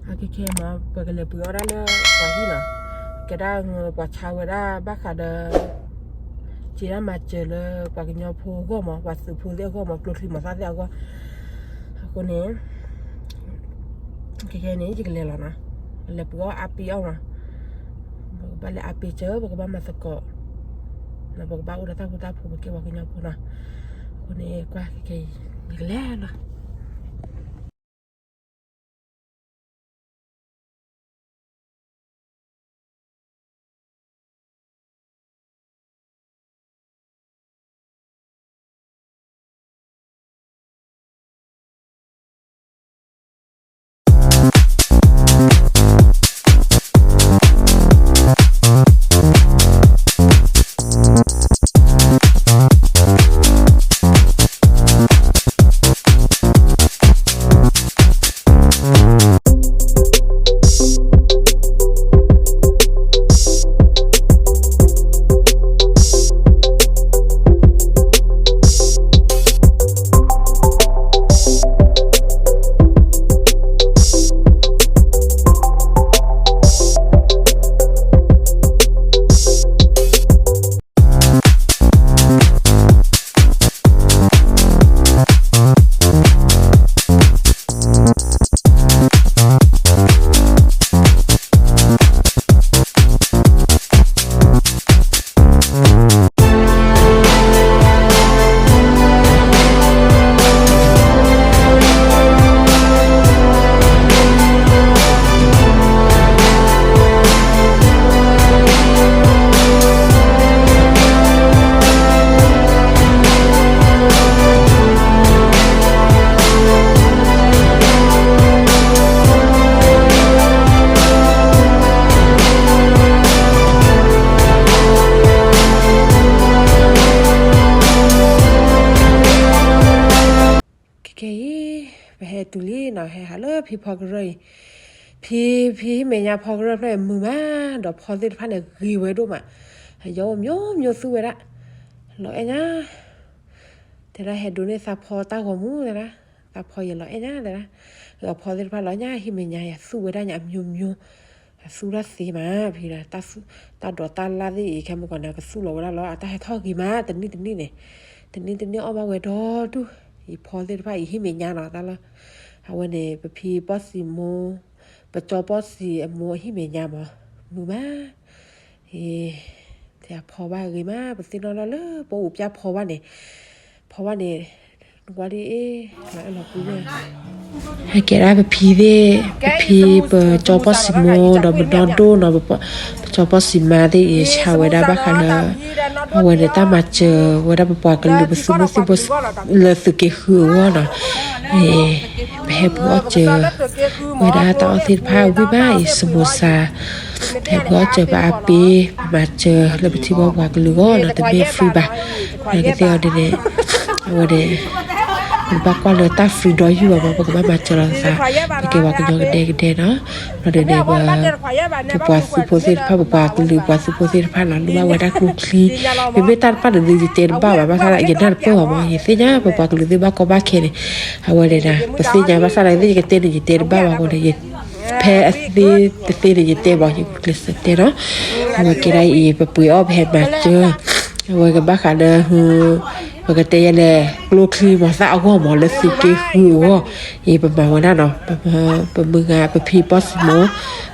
Aki ma pagale puara le wahina. Keda wachawera bakada Chira machele pagnya phogo ma wasu phule go ma plotri ma sa ya go. Ko ne ke ne jikle la na. Le puo api au na. Ba le api che ba ma sa ko. Na ba ura ta pho ke wa knya pho na. Ko ne kwa ke jikle na. Tuli na he halo phi phok roi phi me nya phok roi phle mu ma do phozit phan ne gi we do ma yo myo su we da lo e nya te ra he do ne sa pho ta go mu da ta pho ye lo e nya da lo phozit phan lo nya hi me nya ya su we da nya myo su ra si ma phi da ta do ta la di ke mo ko na ka su lo da lo ta he tho gi ma tni ne tni o ba we do tu i phozit phan hi me nya na ta laวันนี้ไปพีปอสีโมไปจอปอสีโมหิเมียมามือมาแต่พอว่าเลยมาไปสินอนเลยปอุบยาพอว่าเนี่ยว่าดิแล้วเราคุยเนี่ยให้แกได้ไปพีดิไปพีไปจอปอสีโมเราไปนอนดูเราไปจอปอสีมาดิชาวเวดาบ้าคันละวันนี้ตามาเจอเวดาไปปล่อยกันเลยไปซื้อเลยสึกเกคือว่าเนาะไปให้พวกเจอเวลาต่อทิศภาควิบากสมุทรสาให้พวกเจอปาปีมาเจอแล้วไปที่บอกว่ากันหรือว่าเนาะแต่ไม่ฟรีบ่ในก็เดียวเดี๋ยวนี้วันนี้มันบอกว่าเลยตาฟรีดอยอยู่ว่าบอกว่ามาเจอแล้วซะไปเกี่ยวกับยังกันเด็กเนาะเราเดี๋ยวนี้ว่าผู้ป่วยสุโภสิทธิ์ภาพป่วยหรือป่วยสุโภสิทธิ์ภาพหลังหรือว่าวันนั้นครูคลีเป็นไม่ตัดปัดหรือดิเตนบ้าแบบว่าอะไรอย่างนั้นเปล่าว่าอย่างเสียเนี่ยผู้ป่วยหรือที่บ้าก็บ้าแค่เนี่ยเอาไว้เลยนะภาษีเนี่ยภาษาอะไรที่จะเตนดิเตนบ้าว่าคนเนี่ยแพ้ที่ดิเตนบอกอย่างคริสเตนเนาะเอาไว้กี่ไรอีไปป่วยอ้อแพ้มาเจอเอาไว้กับบ้าขาเด้อปกติเลยกลัวคลีมาซะเอาหัวหมอเลยสิเกคือว่าอีประมาณวันนั้นเนาะประมืองานไปพีปอสโม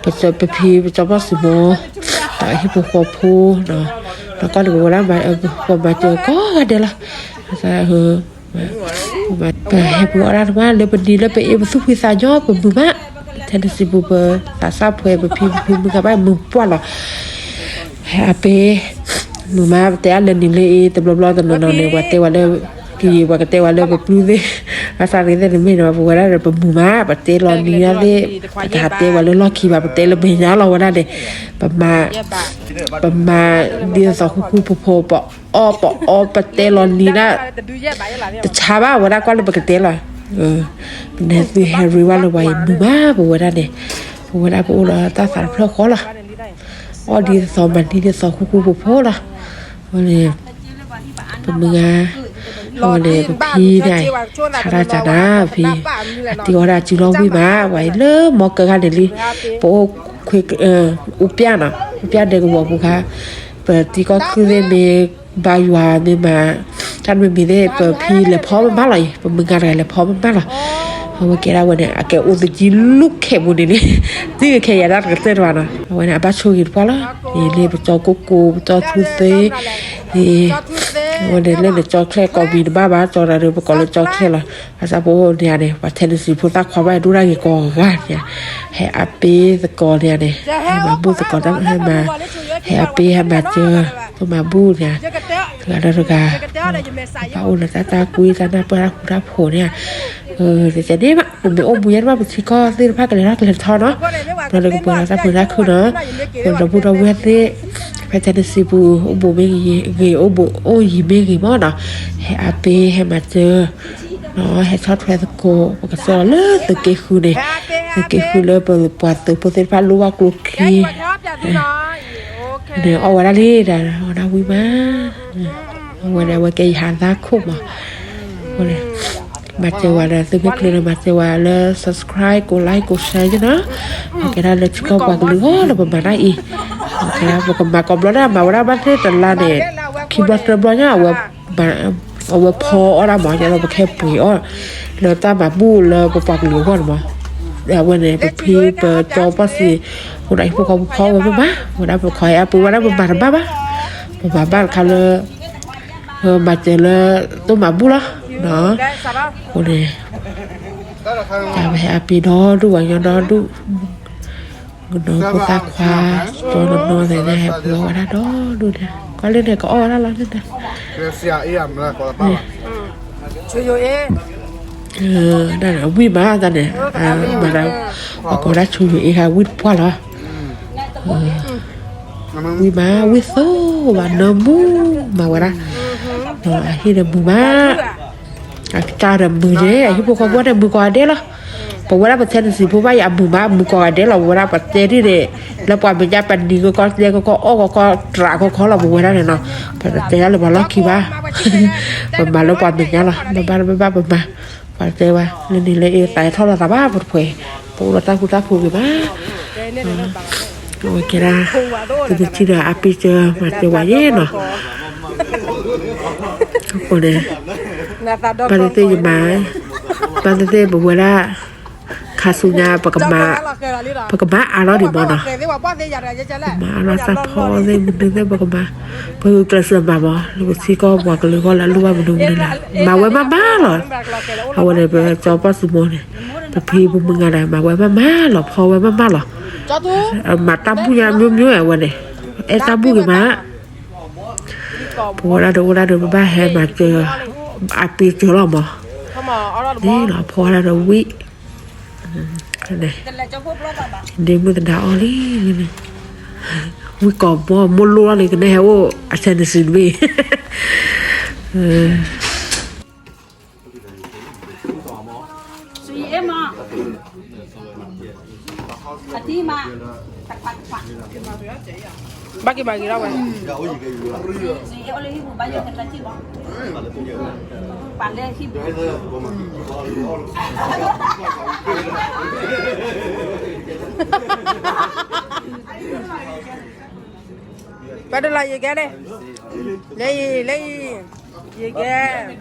ไปพีไปจอปอสโมต่อที่พวกพูเนาะแล้วก็ดูว่ามามาเจอก็เดี๋ยวละซะมาไปให้พวกอะไรมาเลยบันดีแล้วไปเอ็มสุพิสายอเป็นมือมะแทนสิบุบตาซาเพยไปพีมือกับบ้านมือป้วนหรอให้ไปมือมาแต่อันนี้เลยแต่บล็อกแต่นอนเนี่ยว่าแต่ว่าเลยกี่ว่าแต่ว่าเลยแบบรู้เลยภาษาเนี่ยแต่ไม่เนาะเพราะว่าเราเป็นมือมาแต่เตลอนนี่นะเลยแต่หาเตว่าเลยล็อกขี่แบบเตเราไม่เนาะเราว่าได้เลยประมาณเดือนสองคู่พอปะอ้อปะเตลอนนี่นะแต่ชาบ้าว่าได้ก็เลยปกติเลยเนี่ยคือแฮร์รี่ว่าเราไว้มือมาเพราะว่าได้เนี่ยเพราะว่าได้เพราะว่าตาสารเพลขอละอ๋อดีสองมันที่เดือนสองคู่พอละวันนี้เป็นมือ โอเลยพี่เนี่ยชาดาจานะพี่ที่ว่าจีลองวิมาไว้เลยหมอเกิดกันเดลิโปคุยอุปยานะอุปยาเด็กวัวบุค่ะเปิดที่ก็คือเลยบายวาเนี่ยมาท่านไม่มีได้เปิดพี่เลยพร้อมมันบ้าเลยมึงอะไรเลยพร้อมมันบ้าหรอเพราะว่าแกได้วันเนี้ยแกอุตจิลุกแค่บุญนี่ที่แค่ยาดัดก็เต้นวันน่ะวันนี้อาบ้าช่วยพอละนี่เลยไปจอกุ๊กจอทุเซ่วันนี้เล่นจอแค่กอบีบ้าจออะไรไปก่อนเลยจอแค่ละภาษาโบเนี่ยเนี่ยว่าเทนนิสพูดตักความว่าดูได้กี่กองกันเนี่ยให้อาปีสกอร์เนี่ยเนี่ยให้มาบูสกอร์ตั้งให้มาให้อาปีให้มาเจอตัวมาบูเนี่ยแล้วเราก็ป้าอุ่นตาคุยตาหน้าปลาคุณรับโผเนี่ยเดี๋ยวจะได้มาผมไปอมบุญยันว่าเป็นที่ก็ซื้อผ้ากันเลยรักเลยทอเนาะเราเลยเปิดร้านเปิดร้านคือเนาะคนเราพูดเราเวทนี่ไปเจอสิบูอมบุญไม่กี่อมบุโอ้ยไม่กี่หม้อเนาะให้อาเป้ให้มาเจอเนาะให้ช็อตแฟสโกปกติเลยตึกเกคือเนี่ยตึกเกคือเลยเปิดปวดตึกโปรเซสพันรู้ว่ากลุกขี้เดี๋ยวเอาวันนี้เดี๋ยววันวิมาวันนี้วันเกย์หันตาคุบมาวันนี้มาเจอว่าเราซื้อไม่เคลียร์มาเจอว่าเรา subscribe กดไลค์กดแชร์จ้ะนะโอเคนะเราจะก็วางลือเราประมาณนั้นอีกโอเคนะบอกมากอบแล้วนะมาวันนั้นบ้านที่ตลาดเนี่ยคิดว่าเติมร้อนเนี่ยว่าเอาไว้พออะไรหมอจะเราไปแค่ปุ๋ยอ้อเราตามมาบู้เราไปฟังลือก่อนมั้งเดี๋ยววันนี้ไปพีเปิดจอภาษีวันไหนพวกเขาพอไว้บ้างวันนั้นไปคอยปุ๋ยวันนั้นไปบ้านบ้านเขาเลยมาเจอเลยตัวมาบู้ละเนาะโอเคตามไปอาปีดอด้วยยังดอดูน้องกูตาควาตัวนอนแต่เนี่ยเผื่อว่าดอดูเนี่ยก็เล่นเนี่ยก็อ้อแล้วเล่นเนี่ยเสียเอี่ยมแล้วก็ป้าช่วยอยู่เองนั่นแหละวิ่งมาตอนเนี่ยมาแล้วก็ได้ช่วยอยู่เองค่ะวิ่งพ่อเหรอวิ่งมาวิ่งโซ่วันนมูมาวันละเนาะที่เดิมมือมาจ่าเดิมมือเจ้ที่พวกเขาว่าเดิมมือก่อนเด้หรอเพราะว่าเราประเทศสิพูดว่าอย่ามือมามือก่อนเด้เราเวลาประเทศที่เด้แล้วปล่อยเป็นยาปันดีก็เรียกก็อ้อก็ตราก็เราบุกไว้ได้เนาะประเทศเราบอกล็อกคิดว่ามาแล้วปล่อยเป็นยาหรอมาประเทศว่านี่เลยแต่เท่าเราตาบ้าปวดเผยปวดตาคุณตาผูกอยู่บ้าโอเคนะจะที่เดี๋ยวอาปีเจอมาเจอว่าเย่เนาะโอ้เนี่ยปาร์ตี้ยังไงปาร์ตี้บอกว่าคาสุญาปากมาอาร์ดิบอนะมาอาร์ซัพพอร์ตเลยมันเป็นปากมาเพื่อกระเสือมาบ่ลูกที่ก็บอกกันเลยก็แล้วรู้ว่ามันดูนี่แหละมาไว้มาหรอเอาอะไรไปจอปัสโมเนี่ยแต่พี่พวกมึงอะไรมาไว้มาหรอพอไว้มาหรอมาตั้มผู้ยามยุ่งๆวันนี้เอตั้มผู้กี่มาพอเราดูบ้าแฮมาเจออาปีเจอหรอหมอนี่หรอพอเราวินี่เดี๋ยวมันจะด่าอ๋อนี่วิกอบว่ามุลัวเลยกันแน่ว่าอาจารย์สินวีbagi lah kan pandai sih pada lah ya kan deh lei ya kan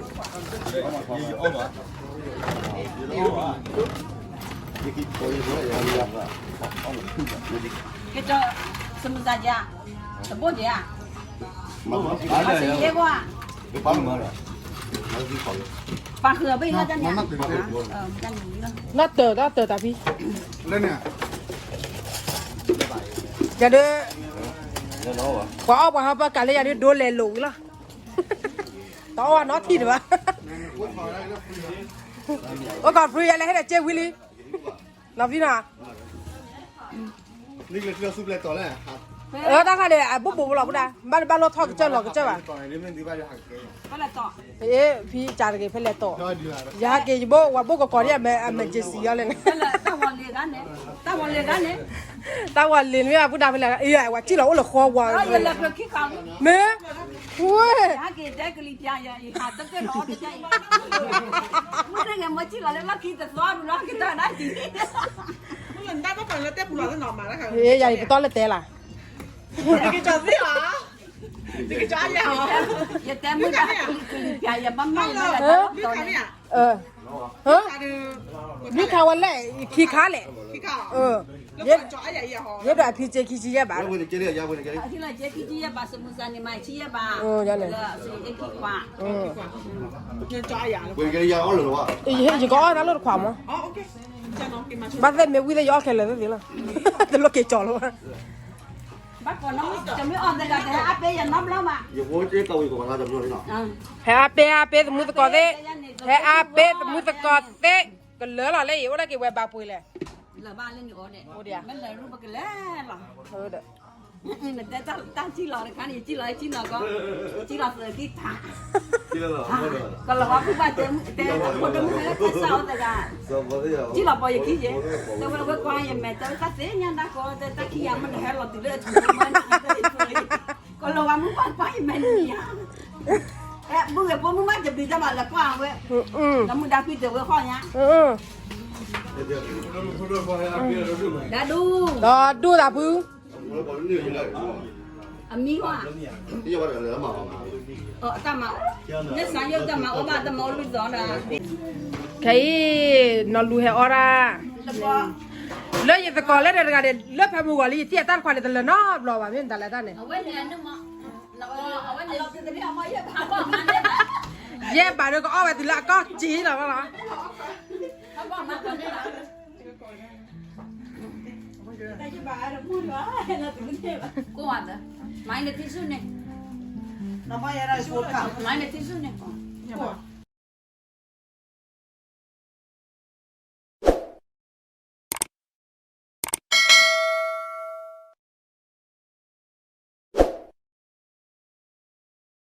kita sebut saja sebut ya masih gua Pak Khờ bây giờ chân nhá nó từ tapi lên nè jadi có apa kali jadi dua lelu lah tahu nó thì được ô còn free này hết là chơi Willy làm gì nàoนี่คือเครื่องซุปเลยตัวแรกครับตั้งแต่ปุ๊บหลอกกูได้บ้านรถทอดก็เจอหลอกก็เจอป่ะพี่จานเกย์เพื่อนเลยต่อยาเกย์โบว่าโบก็ก่อนเนี่ยแม่เจสซี่อะไรเนี่ยตั้งวันเรียนกันไม่ว่าพูดได้เพื่อนเลยว่าที่เราโอ้โหคอว่าเมื่อเค牙给这个里边呀，一下这个老的家，我那个没去了，那给的抓住了，给他拿去。人家都讲了，带不了的老妈了，还。哎呀，不到了得了。你给抓死啊！你给抓呀！也带没得，给里边也慢慢的。你看没呀？你看我来，去卡嘞。你看。也抓呀也好。也抓皮这皮子也罢。要不你给你，要不你给你。现在这皮子也罢，什么山的买去也罢。要嘞。是一皮瓜。你抓呀？不给你要二了哇？一个二那路快吗？哦，OK。把这没为了要开了就行了，这路给交了。bắt còn nó chấm mới on đây là cái áp bây giờ nóng lắm mà. Yo cái câu của bạn làm rồi nào? Hãy áp thì mua có thế, hãy áp thì mua có thế, cái lỡ là lấy, ở đây cái quay ba bùi này. Là ba lên nữa này. Mấy lời lúc mà cái lẽ là. Đấy. Người ta chỉ là cái này chỉ là rồi cái thả. Còn là họ cũng ba tên một đứa mới cái sao vậy cả. Chỉ là bao nhiêu cái gì? Tôi mới qua nhà mẹ tôi cắt thế nha, đã có ta khi ăn mình hay là từ đây chúng mình còn là muốn qua nhà mẹ gì à? Bữa ngày bữa muốn mang chụp đi ra mà là qua vậy. Nó muốn đạp đi từ với kho nhá. Đã đu. Đó đu là bự. Mi hoa. Ta mà nhất sáng giờ ta mà ở ba ta mà lúc đó là cái nó lùi heo ra lấy gì phải có lấy được cái lấy phải mua cái gì tiệt tan khoản này nó lo vào miếng ta lại ta này ở bên này nó mà ở bên này nó từ từ mà giờ bà có ăn đấy yeah bà được có ở thì là có chỉ là nó không có mà còn đấy là đây chứ bà đã mua quá là từ thế mà cô ăn đó máy này tí xíu này nó bao giờ ra xuống cả máy này tí xíu này